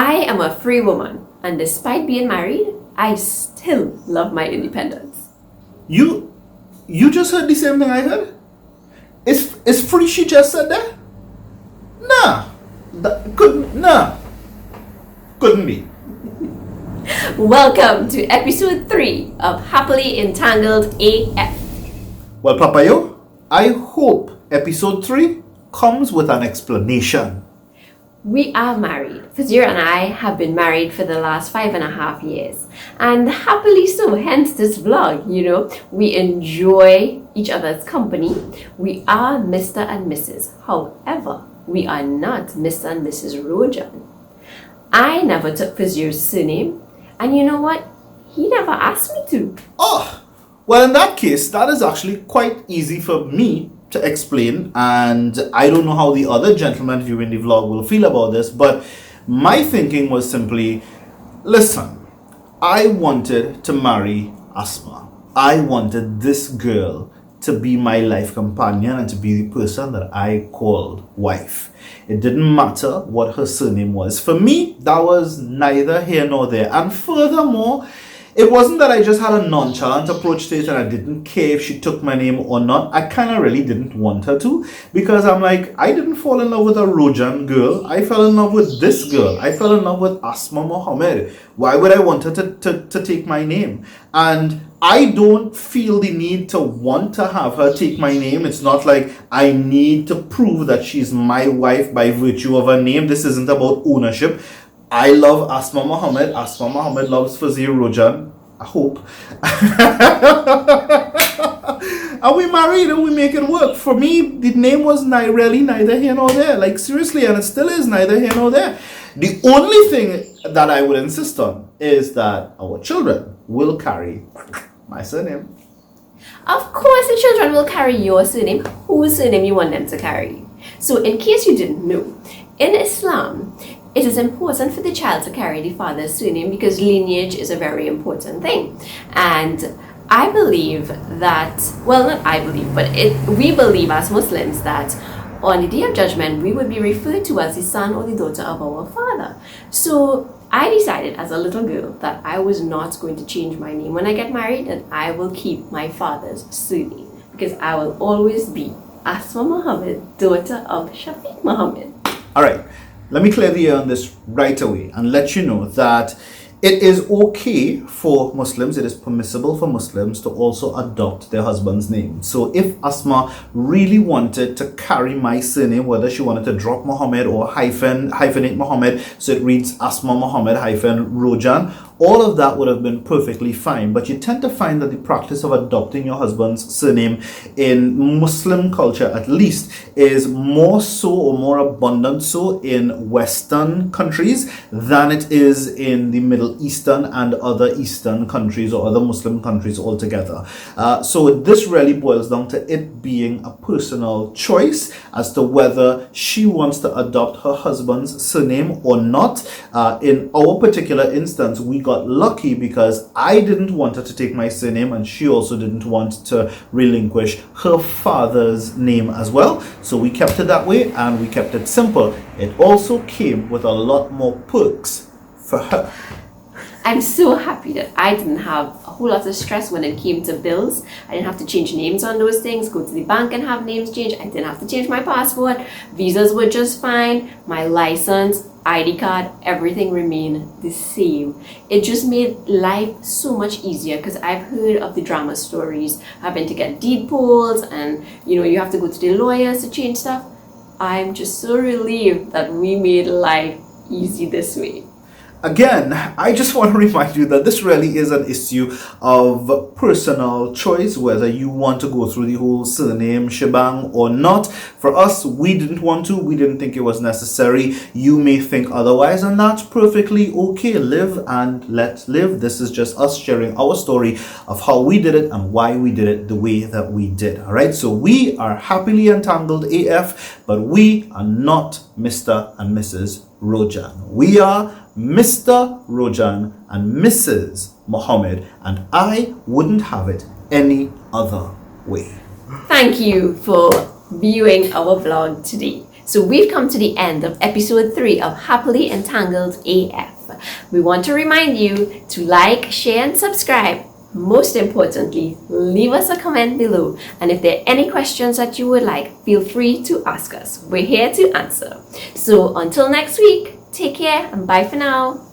I am a free woman, and despite being married, I still love my independence. You just heard the same thing I heard? It's free she just said that? Couldn't be. Welcome to episode 3 of Happily Entangled AF. Well, Papayo, I hope episode 3 comes with an explanation. We are married. Fazeer and I have been married for the last 5.5 years. And happily so, hence this vlog, We enjoy each other's company. We are Mr. and Mrs. However, we are not Mr. and Mrs. Rojan. I never took Fazeer's surname. And you know what? He never asked me to. Oh, well, in that case, that is actually quite easy for me to explain, and I don't know how the other gentlemen viewing the vlog will feel about this, but my thinking was simply, listen, I wanted to marry Asma. I wanted this girl to be my life companion and to be the person that I called wife. It didn't matter what her surname was. For me, that was neither here nor there. And furthermore, it wasn't that I just had a nonchalant approach to it and I didn't care if she took my name or not. I kind of really didn't want her to, because I'm like, I didn't fall in love with a Rojan girl. I fell in love with this girl. I fell in love with Asma Mohammed. Why would I want her to take my name? And I don't feel the need to want to have her take my name. It's not like I need to prove that she's my wife by virtue of her name. This isn't about ownership. I love Asma Mohammed. Asma Mohammed loves Fazeer Rojan. I hope. And we married and we make it work. For me, the name was really neither here nor there. Like, seriously, and it still is neither here nor there. The only thing that I would insist on is that our children will carry my surname. Of course the children will carry your surname, whose surname you want them to carry. So in case you didn't know, in Islam, it is important for the child to carry the father's surname because lineage is a very important thing. And I believe that, well, not I believe, but we believe as Muslims that on the Day of Judgment, we would be referred to as the son or the daughter of our father. So I decided as a little girl that I was not going to change my name when I get married, and I will keep my father's surname because I will always be Asma Mohammed, daughter of Shafiq Mohammed. All right. Let me clear the air on this right away and let you know that it is okay for Muslims, it is permissible for Muslims to also adopt their husband's name. So if Asma really wanted to carry my surname, whether she wanted to drop Mohammed or hyphenate Mohammed, so it reads Asma Mohammed Rojan, all of that would have been perfectly fine. But you tend to find that the practice of adopting your husband's surname in Muslim culture, at least, is more so or more abundant so in Western countries than it is in the Middle Eastern and other Eastern countries or other Muslim countries altogether. So this really boils down to it being a personal choice as to whether she wants to adopt her husband's surname or not. In our particular instance, we got lucky because I didn't want her to take my surname and she also didn't want to relinquish her father's name as well. So we kept it that way and we kept it simple. It also came with a lot more perks for her. I'm so happy that I didn't have a whole lot of stress when it came to bills. I didn't have to change names on those things, go to the bank and have names changed. I didn't have to change my passport. Visas were just fine. My license, ID card, everything remained the same. It just made life so much easier because I've heard of the drama stories having to get deed polls and you have to go to the lawyers to change stuff. I'm just so relieved that we made life easy this way. Again, I just want to remind you that this really is an issue of personal choice, whether you want to go through the whole surname shebang or not. For us, we didn't want to. We didn't think it was necessary. You may think otherwise, and that's perfectly okay. Live and let live. This is just us sharing our story of how we did it and why we did it the way that we did. All right, so we are happily entangled AF, but we are not Mr. and Mrs. Rojan. We are Mr. Rojan and Mrs. Mohammed, and I wouldn't have it any other way. Thank you for viewing our vlog today. So we've come to the end of episode 3 of Happily Entangled AF. We want to remind you to like, share and subscribe. Most importantly, leave us a comment below, and if there are any questions that you would like, feel free to ask us. We're here to answer. So until next week, take care and bye for now.